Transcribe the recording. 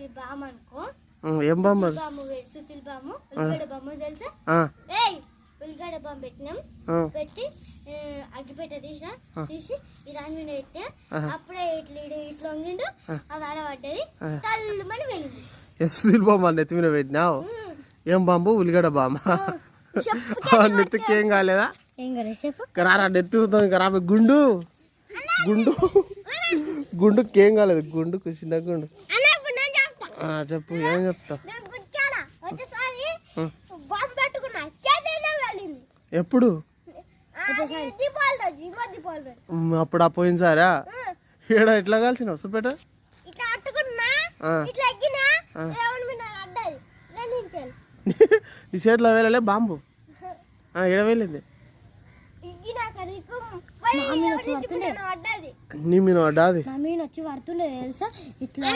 ఇది బామ్ అనుకో. ఏం బాంబు? సుతిల్ బాము, ఉల్లిగడ్డ బాము తెలుసా? ఉల్లిగడ్డ బాము పెట్టినాం. పెట్టి అగ్గిపెట్ట తీసి ఈ దాని మీద పెట్టినా. అప్పుడే ఇట్లా వంగిండు, అది ఆడబడ్డది, తల్లుమని వెళ్ళింది. సుతిల్ బాంబు అని నెత్తి మీద పెట్టినావు. ఏం బాంబు? ఉల్లిగడ్డ బాంబు. నెత్తికి ఏం కాలేదా? ఏం కాలేదు చెప్పు. రారా నెత్తుతో రా. గుండు గుండు గుండుకి ఏం కాలేదు. గుండుకు చిన్న గుండు. చెప్పు, ఏం చెప్తావు? ఎప్పుడు? అప్పుడు పోయినసారా? ఏడా ఎట్లా కాల్చిన వస్తుపేట? ఈ చేతిలో వేలలే బాంబు. ఏడ వేలింది? నీ మీద పడ్డాది. నా మీద వచ్చి పడుతుండే తెలుసా? ఇట్లా